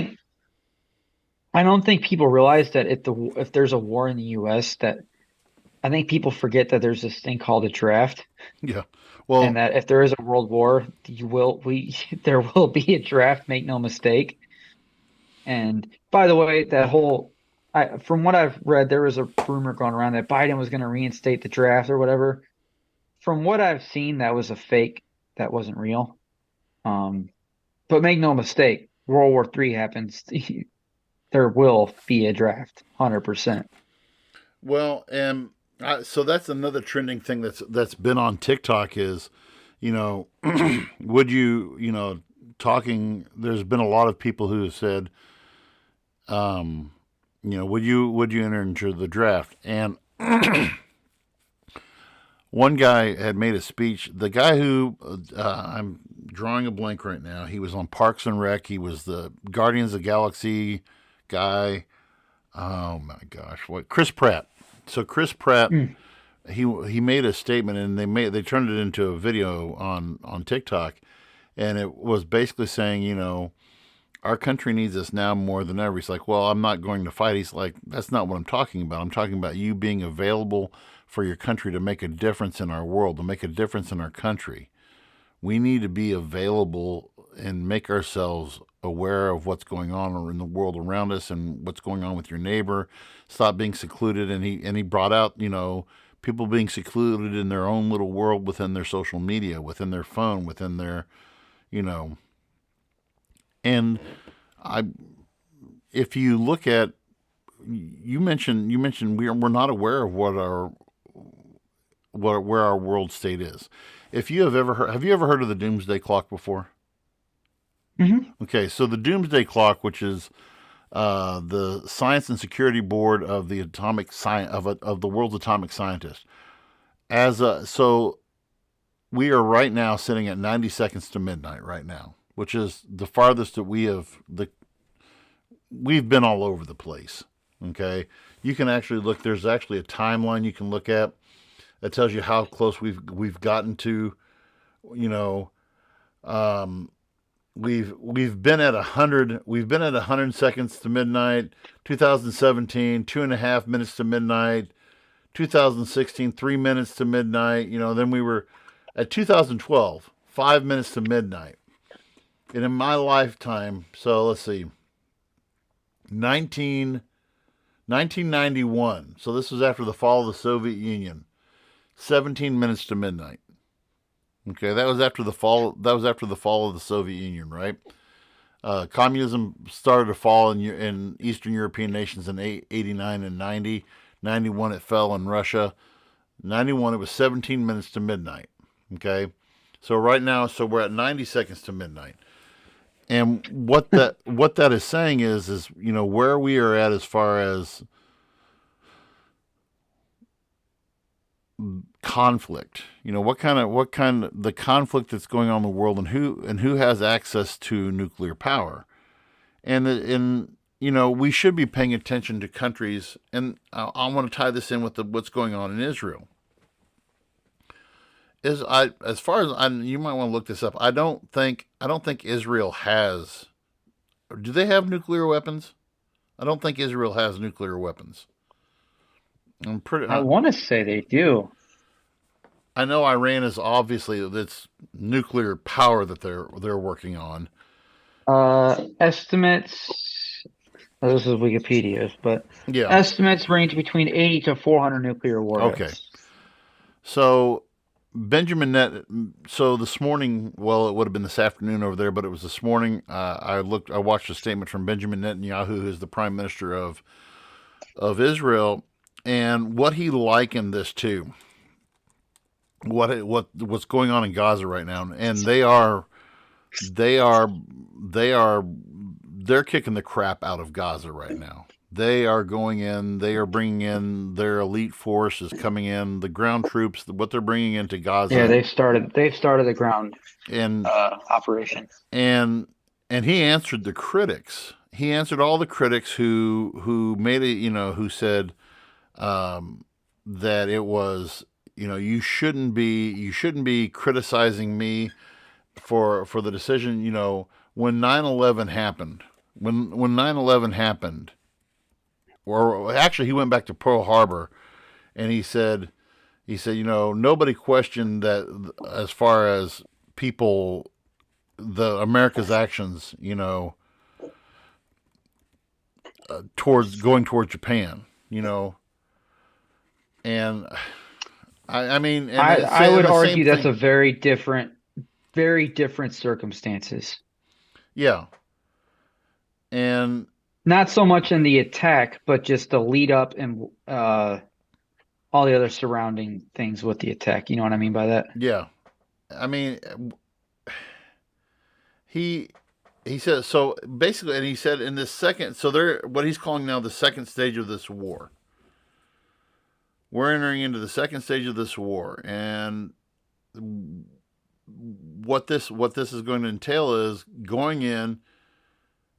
think people realize that if there's a war in the U.S., that I think people forget that there's this thing called a draft. Yeah. Well, and that if there is a world war, there will be a draft. Make no mistake. And by the way, from what I've read, there was a rumor going around that Biden was going to reinstate the draft or whatever. From what I've seen, that was a fake. That wasn't real. But make no mistake, World War III happens. There will be a draft, 100%. Well, and so that's another trending thing that's been on TikTok is, you know, would you, talking. There's been a lot of people who have said, would you enter into the draft? And one guy had made a speech. The guy who I'm drawing a blank right now. He was on Parks and Rec. He was the Guardians of the Galaxy guy. Oh my gosh, what Chris Pratt. So Chris Pratt, he made a statement, and they turned it into a video on TikTok, and it was basically saying, our country needs us now more than ever. He's like, well, I'm not going to fight. He's like, that's not what I'm talking about. I'm talking about you being available for your country to make a difference in our world, to make a difference in our country. We need to be available and make ourselves aware of what's going on in the world around us and what's going on with your neighbor. Stop being secluded. And he brought out, people being secluded in their own little world within their social media, within their phone, within their, and if you look at, you mentioned we're not aware of where our world state is. If you have you ever heard of the Doomsday Clock before? Mm-hmm. Okay, so the Doomsday Clock, which is the Science and Security Board of the of the world's atomic scientists, so we are right now sitting at 90 seconds to midnight right now, which is the farthest that we've been all over the place. Okay, you can actually look. There's actually a timeline you can look at that tells you how close we've gotten to. We've been at 100. We've been at 100 seconds to midnight. 2017, 2.5 minutes to midnight. 2016, 3 minutes to midnight. Then we were at 2012, 5 minutes to midnight. And in my lifetime, so let's see, 1991. So this was after the fall of the Soviet Union. 17 minutes to midnight. Okay, that was after the fall. That was after the fall of the Soviet Union, right? Communism started to fall in Eastern European nations in 89 and 90. 91 it fell in Russia. 91 it was 17 minutes to midnight. Okay, so right now, we're at 90 seconds to midnight. And what that is saying is where we are at as far as conflict. What kind of the conflict that's going on in the world, and who has access to nuclear power, and we should be paying attention to countries. And I want to tie this in with what's going on in Israel. As far as you might want to look this up. I don't think Israel has. Do they have nuclear weapons? I don't think Israel has nuclear weapons. I want to say they do. I know Iran is obviously it's nuclear power that they're working on. Estimates. This is Wikipedia's, but yeah, estimates range between 80 to 400 nuclear warheads. Okay, so Benjamin Net. So this morning, well, it would have been this afternoon over there, but it was this morning. I watched a statement from Benjamin Netanyahu, who's the prime minister of Israel, and what he likened this to. What's going on in Gaza right now, and they're kicking the crap out of Gaza right now. They are going in. They are bringing in their elite force is coming in. The ground troops, what they're bringing into Gaza. Yeah, they've started the ground operation. And he answered the critics. He answered all the critics who made it. Who said that it was. You shouldn't be criticizing me for the decision. When 9/11 happened, when 9/11 happened, or actually he went back to Pearl Harbor, and he said, nobody questioned that as far as people, the America's actions, towards Japan, and. I mean, and I would argue that's a very different circumstances. Yeah. And not so much in the attack, but just the lead up and all the other surrounding things with the attack. You know what I mean by that? Yeah. I mean, he he said so basically, and he said in this second, so they're what he's calling now the second stage of this war. We're entering into the second stage of this war, and what this is going to entail is going in,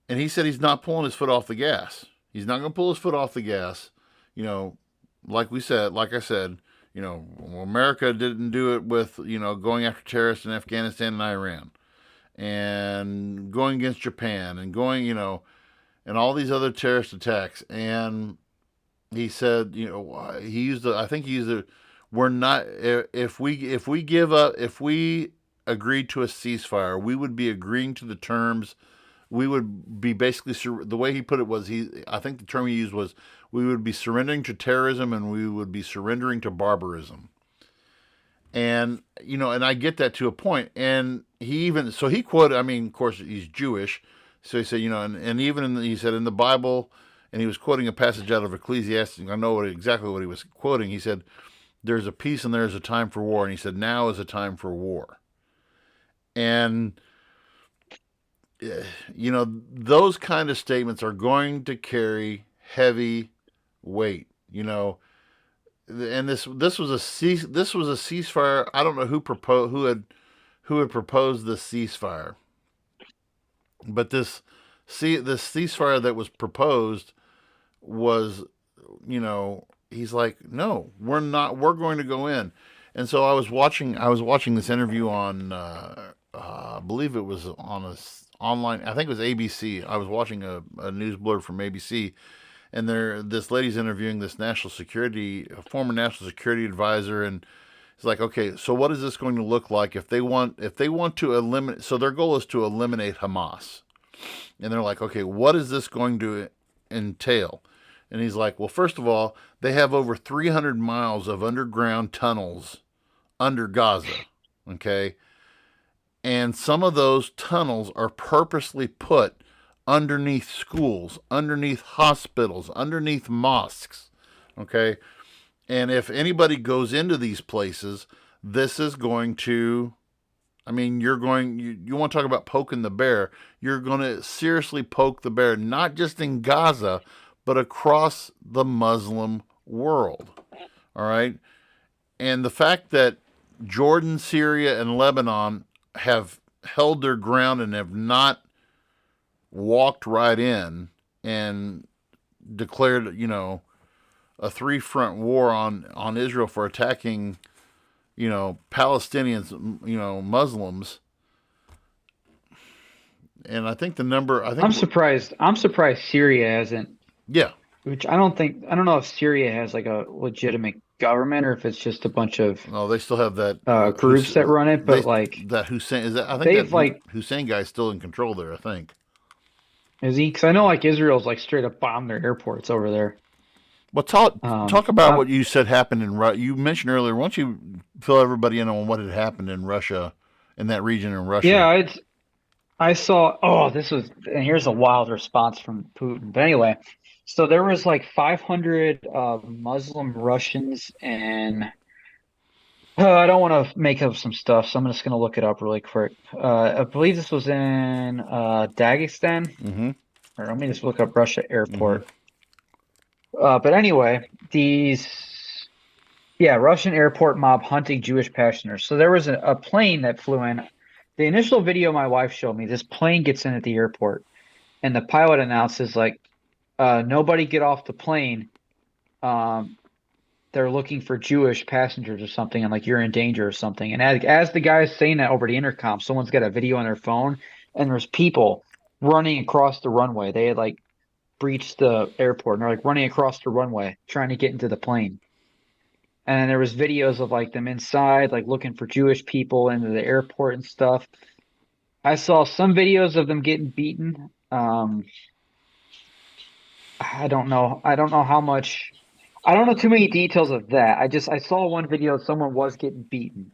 and he said he's not pulling his foot off the gas. He's not going to pull his foot off the gas. You know, like I said, America didn't do it with going after terrorists in Afghanistan and Iran, and going against Japan, and and all these other terrorist attacks. And he said, I think he used it. We're not if we give up, if we agreed to a ceasefire, we would be agreeing to the terms. We would be basically, the way he put it was, I think the term he used was, we would be surrendering to terrorism, and we would be surrendering to barbarism. And and I get that to a point. And he quoted, I mean, of course he's Jewish, so he said, and even he said in the Bible, and he was quoting a passage out of Ecclesiastes. I know exactly what he was quoting. He said, "There's a peace and there's a time for war," and he said, "Now is a time for war." And those kind of statements are going to carry heavy weight. And this was a ceasefire. I don't know who had proposed this ceasefire, but this ceasefire that was proposed was, he's like, no, we're not. We're going to go in. And so I was watching this interview on, I believe it was on online. I think it was ABC. I was watching a news blurb from ABC, and this lady's interviewing this former national security advisor, and it's like, okay, so what is this going to look like if they want to eliminate? So their goal is to eliminate Hamas, and they're like, okay, what is this going to entail? And he's like, well, first of all, they have over 300 miles of underground tunnels under Gaza, okay? And some of those tunnels are purposely put underneath schools, underneath hospitals, underneath mosques, okay? And if anybody goes into these places, this is going to, I mean, you want to talk about poking the bear, you're going to seriously poke the bear, not just in Gaza, but across the Muslim world, all right? And the fact that Jordan, Syria, and Lebanon have held their ground and have not walked right in and declared, a three-front war on Israel for attacking, Palestinians, Muslims. And I think I'm surprised Syria hasn't. Yeah. Which I don't know if Syria has like a legitimate government or if it's just a bunch of they still have that groups that run it, but that Hussein I think that Hussein guy's still in control there, I think. Is he? Because I know like Israel's like straight up bombed their airports over there. Well, talk about what you said happened in Russia. You mentioned earlier. Why don't you fill everybody in on what had happened in Russia, in that region in Russia? Yeah, I saw. Oh, and here's a wild response from Putin. But anyway, so there was like 500 Muslim Russians, and I don't want to make up some stuff, so I'm just going to look it up really quick. I believe this was in Dagestan. Mm-hmm. Or let me just look up Russia airport. Mm-hmm. But anyway, Russian airport mob hunting Jewish passengers. So there was a plane that flew in. The initial video my wife showed me, this plane gets in at the airport, and the pilot announces like, nobody get off the plane. They're looking for Jewish passengers or something, and like you're in danger or something. And as the guy's saying that over the intercom, someone's got a video on their phone, and there's people running across the runway. They had like breached the airport, and they're like running across the runway trying to get into the plane. And there was videos of like them inside, like looking for Jewish people into the airport and stuff. I saw some videos of them getting beaten. I don't know how much. I don't know too many details of that. I saw one video of someone was getting beaten.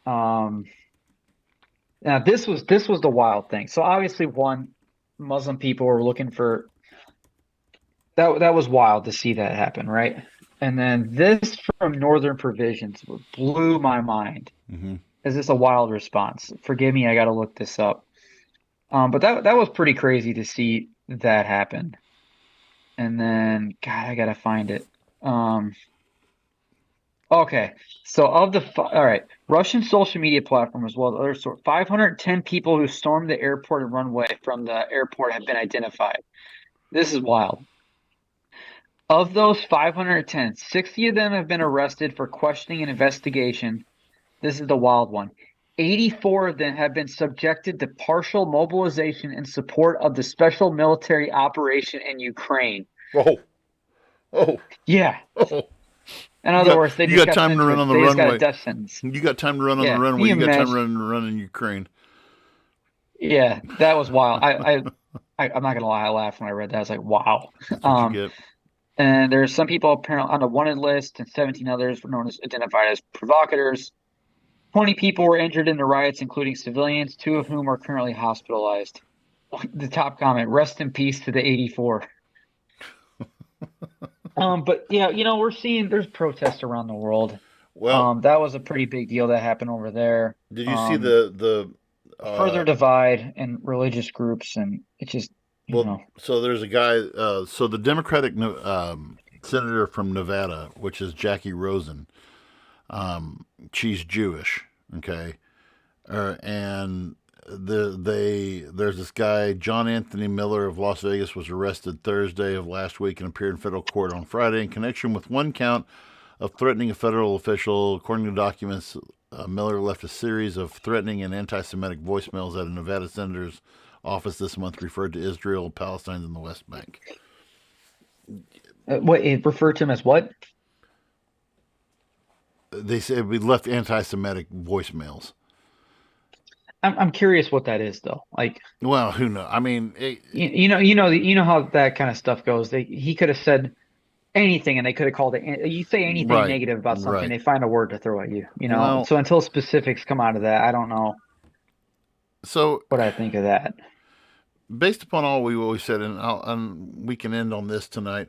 Now this was the wild thing. So obviously, Muslim people were looking for. That was wild to see that happen, right? And then this from Northern Provisions blew my mind. Hmm. Is this a wild response? Forgive me, I got to look this up. But that was pretty crazy to see that happen. And then, God, I gotta find it. Um, okay, so all right, Russian social media platform as well as other sort 510 people who stormed the airport and run away from the airport have been identified. This is wild. Of those 510, 60 of them have been arrested for questioning and investigation. This is the wild one. 84 of them have been subjected to partial mobilization in support of the special military operation in Ukraine. Oh, oh, Yeah. oh. In other words, You got time to run on the they just got a runway. death sentence. You got time to run on the Yeah. Can runway. you You got time to imagine? run in Ukraine. Yeah, that was wild. I'm not gonna lie, I laughed when I read that. I was like, wow. That's what you Um, get. and there's some people apparently on the wanted list, and 17 others were known as identified as provocateurs. 20 people were injured in the riots, including civilians, two of whom are currently hospitalized. The top comment: "Rest in peace to the 84." But yeah, we're seeing there's protests around the world. Well, That was a pretty big deal that happened over there. did you see the Further divide in religious groups, and it's just, well, so there's a guy, so the Democratic senator from Nevada, which is Jackie Rosen, she's Jewish, okay, and there's this guy John Anthony Miller of Las Vegas was arrested Thursday of last week and appeared in federal court on Friday in connection with one count of threatening a federal official. According to documents, Miller left a series of threatening and anti-Semitic voicemails at a Nevada senator's office this month, referred to Israel, Palestine, and the West Bank. what it referred to him as what? They said we left anti-Semitic voicemails. I'm curious what that is though. Like, Well, who knows? I mean, you know how that kind of stuff goes. He could have said anything, and they could have called it. You say anything right, negative about something, right. they find a word to throw at you. Well, So until specifics come out of that, I don't know so what I think of that. based upon all we always said, and we can end on this tonight.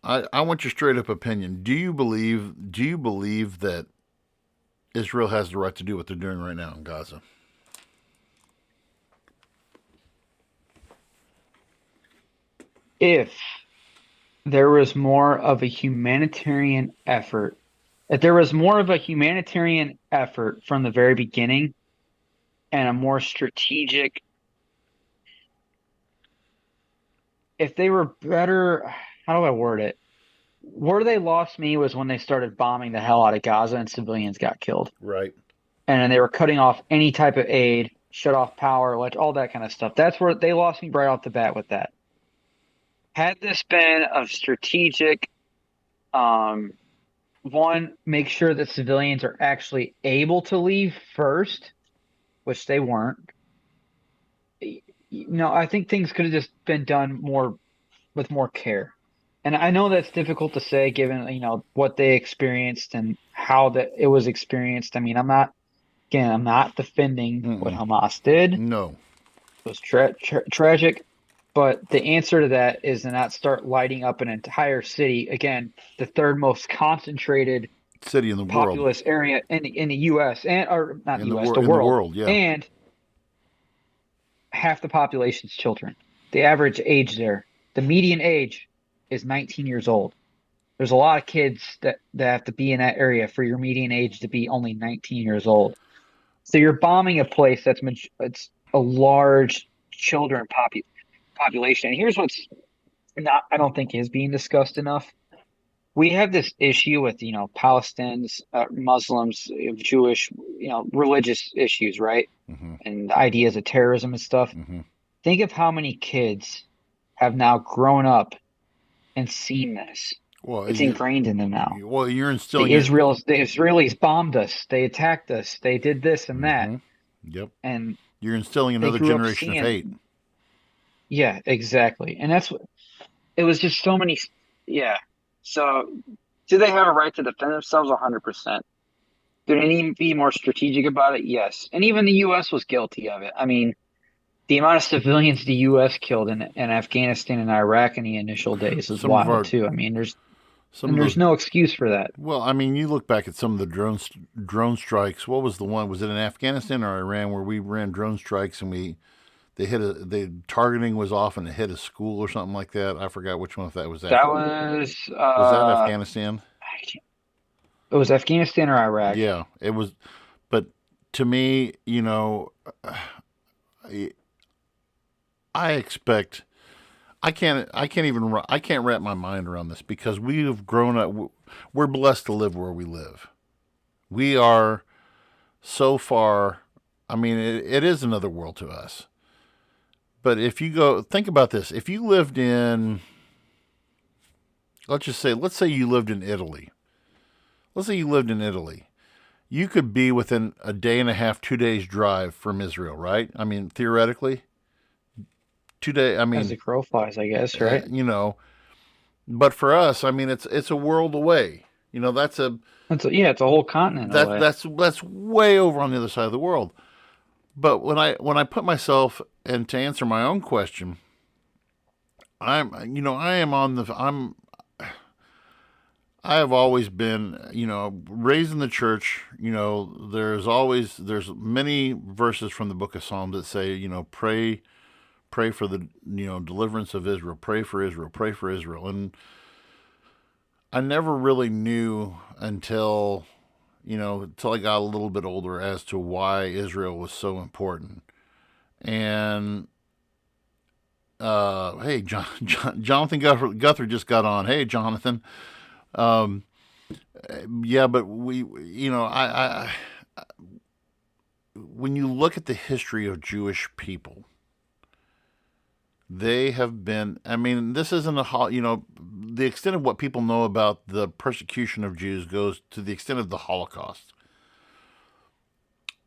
I want your straight up opinion. Do you believe that Israel has the right to do what they're doing right now in Gaza? If there was more of a humanitarian effort, if there was more of a humanitarian effort from the very beginning and a more strategic, if they were better, how do I word it? Where they lost me was when they started bombing the hell out of Gaza and civilians got killed. Right. And then they were cutting off any type of aid, shut off power, like all that kind of stuff. That's where they lost me right off the bat with that. Had this been a strategic, one, make sure that civilians are actually able to leave first, which they weren't. I think things could have just been done more with more care. And I know that's difficult to say given, what they experienced and how that it was experienced. I mean, I'm not defending what Mm-mm. Hamas did. It No. was tragic. But the answer to that is to not start lighting up an entire city. Again, the third most concentrated City in the world. populous area in the U.S. or not the U.S., the In the world. world, yeah. And half the population's children. The average age there, the median age is 19 years old. There's a lot of kids that have to be in that area for your median age to be only 19 years old. So you're bombing a place it's a large children population. And here's what's not, I don't think is being discussed enough. We have this issue with, Palestinians, Muslims, Jewish, religious issues, right? Mm-hmm. And ideas of terrorism and stuff. Mm-hmm. Think of how many kids have now grown up and seen this. Well, It's ingrained in them now. Well, you're instilling The Israelis bombed us. They attacked us. They did this and that. Yep. And You're instilling they another grew up generation of seeing- hate. Yeah, exactly. And that's what it was, just so many. Yeah. So do they have a right to defend themselves? 100%. Do they need to be more strategic about it? Yes. And even the U.S. was guilty of it. I mean, the amount of civilians the U.S. killed in Afghanistan and Iraq in the initial days is Some of wild our too. I mean, some of there's those. no excuse for that. Well, I mean, you look back at some of the drone strikes. What was the one? Was it in Afghanistan or Iran where we ran drone strikes and the targeting was off and it hit a school or something like that? I forgot which one if that was That Was that Afghanistan? it was Afghanistan or Iraq. Yeah, it was. But to me, I expect I can't wrap my mind around this because we have grown up. We're blessed to live where we live. We are so far. I mean, it is another world to us. But if you go think about this, if you lived in, let's say you lived in Italy. Let's say you lived in Italy. You could be within a day and a half, 2 days drive from Israel, right? I mean, theoretically, 2 day. I As mean, the crow flies, I guess, right? but for us, I mean, it's a world away. It's a whole continent away. That's way over on the other side of the world. But when I put myself and to answer my own question, I am on the I have always been, raised in the church. There's many verses from the book of Psalms that say, pray for the, deliverance of Israel, pray for Israel, pray for Israel. And I never really knew until I got a little bit older as to why Israel was so important. And hey, Jonathan Guthrie just got on. Hey, Jonathan. Um, yeah, but when you look at the history of Jewish people, they have been. I mean, this isn't the extent of what people know about the persecution of Jews goes to the extent of the Holocaust.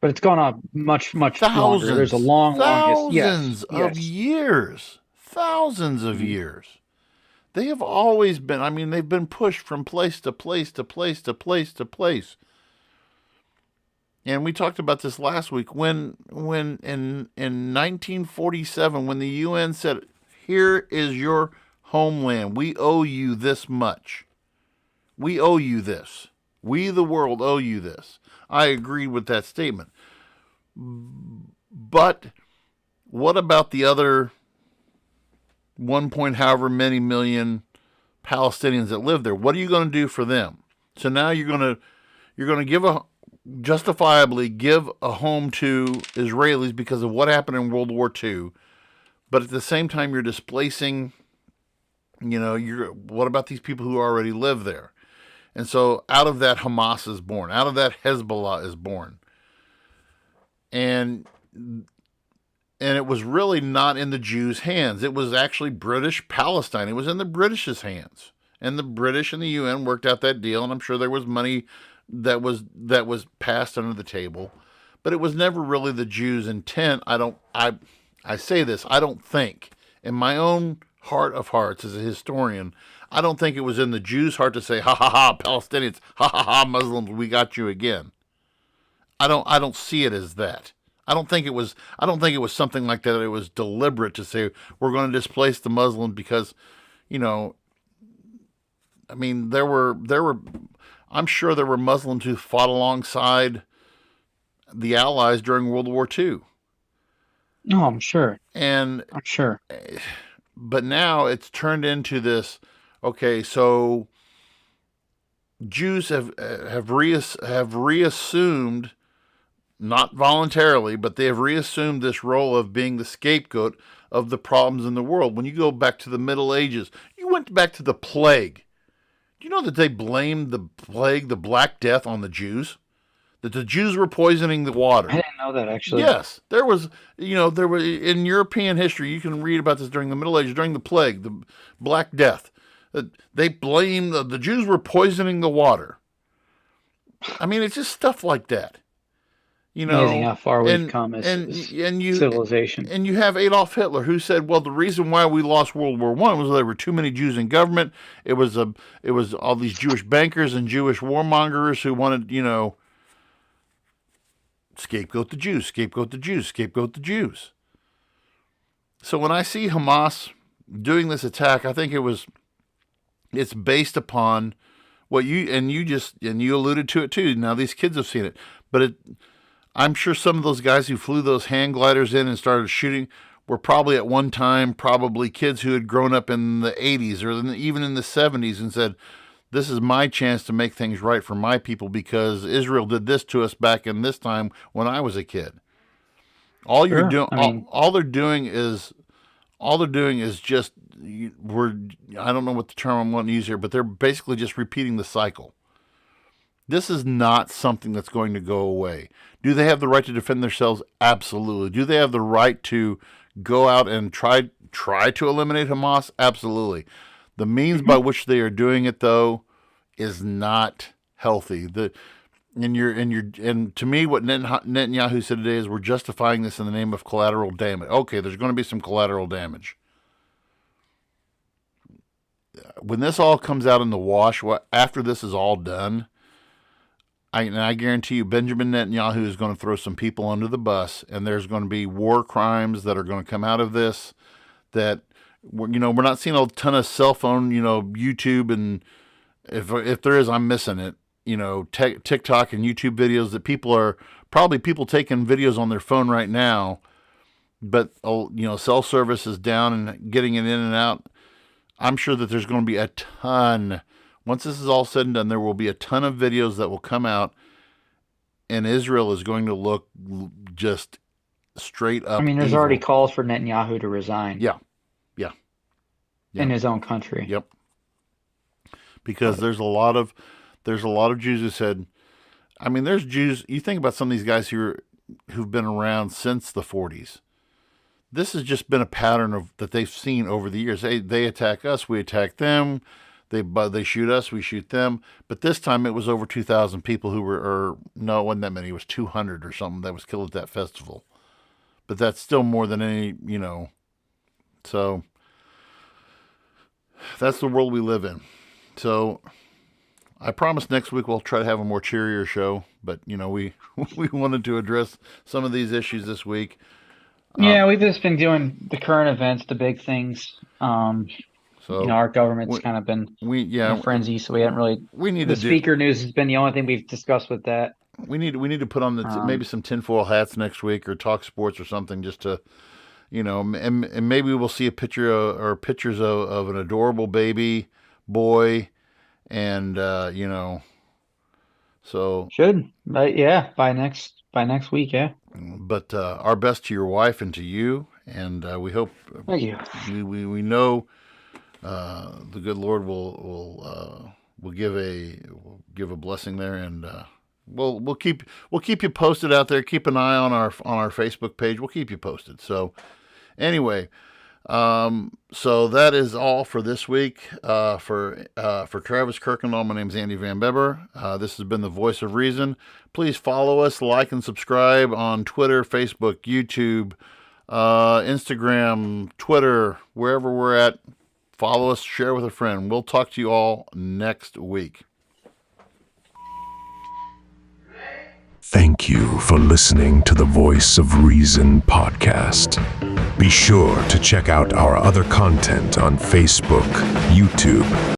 But it's gone on much, much longer. There's a long history. Thousands of years. Thousands of years. They have always been, I mean, they've been pushed from place to place to place to place to place. And we talked about this last week when in 1947, when the UN said, here is your homeland, we owe you this much. We owe you this. We, the world, owe you this. I agreed with that statement. But what about the other 1 point however many million Palestinians that live there? What are you going to do for them? So now you're going to justifiably give a home to Israelis because of what happened in World War II, but at the same time you're displacing. What about these people who already live there? And so out of that Hamas is born. Out of that Hezbollah is born. And it was really not in the Jews' hands. It was actually British Palestine. It was in the British's hands. And the British and the UN worked out that deal, and I'm sure there was money that was passed under the table. But it was never really the Jews' intent. I say this, I don't think, in my own heart of hearts as a historian, I don't think it was in the Jews' heart to say, ha ha ha, Palestinians, ha ha ha, Muslims, we got you again. I don't see it as that. I don't think it was something like that. It was deliberate to say we're going to displace the Muslims because, I mean, I'm sure there were Muslims who fought alongside the Allies during World War II. No, I'm sure. I'm sure. But now it's turned into this. Okay, so Jews have reassumed, not voluntarily, but they have reassumed this role of being the scapegoat of the problems in the world. When you go back to the Middle Ages, you went back to the plague. Do you know that they blamed the plague, the Black Death, on the Jews? That the Jews were poisoning the water. I didn't know that, actually. Yes, there was in European history, you can read about this during the Middle Ages, during the plague, the Black Death. They blamed the Jews were poisoning the water. I mean, it's just stuff like that. Amazing how far we've come as civilization. And you have Adolf Hitler, who said, "Well, the reason why we lost World War I was there were too many Jews in government. It was all these Jewish bankers and Jewish warmongers who wanted, scapegoat the Jews, scapegoat the Jews, scapegoat the Jews." So when I see Hamas doing this attack, I think it's based upon what you alluded to it too. Now these kids have seen it, but I'm sure some of those guys who flew those hand gliders in and started shooting were probably at one time kids who had grown up in the 80s or even in the 70s and said, this is my chance to make things right for my people because Israel did this to us back in this time when I was a kid. All you're doing, all they're doing is just I don't know what the term I'm going to use here, but they're basically just repeating the cycle. This is not something that's going to go away. Do they have the right to defend themselves? Absolutely. Do they have the right to go out and try to eliminate Hamas? Absolutely. The means by which they are doing it, though, is not healthy. And to me, what Netanyahu said today is we're justifying this in the name of collateral damage. Okay, there's going to be some collateral damage. When this all comes out in the wash, after this is all done, I guarantee you Benjamin Netanyahu is going to throw some people under the bus, and there's going to be war crimes that are going to come out of this that, we're not seeing a ton of cell phone, YouTube, and if there is, I'm missing it. TikTok and YouTube videos that people taking videos on their phone right now, but cell service is down and getting it in and out. I'm sure that there's going to be a ton. Once this is all said and done, there will be a ton of videos that will come out, and Israel is going to look just straight up. There's evil. already calls for Netanyahu to resign. Yeah. In his own country. Yep. Because there's a lot of Jews who said, there's Jews. You think about some of these guys who've been around since the 40s. This has just been a pattern that they've seen over the years. They attack us, we attack them. They shoot us, we shoot them. But this time it was over 2,000 people it wasn't that many. It was 200 or something that was killed at that festival. But that's still more than any, So that's the world we live in. So I promise next week we'll try to have a more cheerier show. But, we wanted to address some of these issues this week. Yeah, we've just been doing the current events, the big things. So our government's kind of been in a frenzy, so we haven't really. The speaker news has been the only thing we've discussed with that. We need to put on maybe some tinfoil hats next week or talk sports or something just to, and maybe we'll see a picture or pictures of an adorable baby boy, and so should by next week, yeah. But our best to your wife and to you, and we hope. Thank you. We know. The good Lord will give a blessing there, and we'll keep you posted out there. Keep an eye on our Facebook page. We'll keep you posted. So anyway, so that is all for this week. For Travis Kirkendall, my name is Andy Van Beber. This has been the Voice of Reason. Please follow us, like and subscribe on Twitter, Facebook, YouTube, Instagram, Twitter, wherever we're at. Follow us, share with a friend. We'll talk to you all next week. Thank you for listening to the Voice of Reason podcast. Be sure to check out our other content on Facebook, YouTube,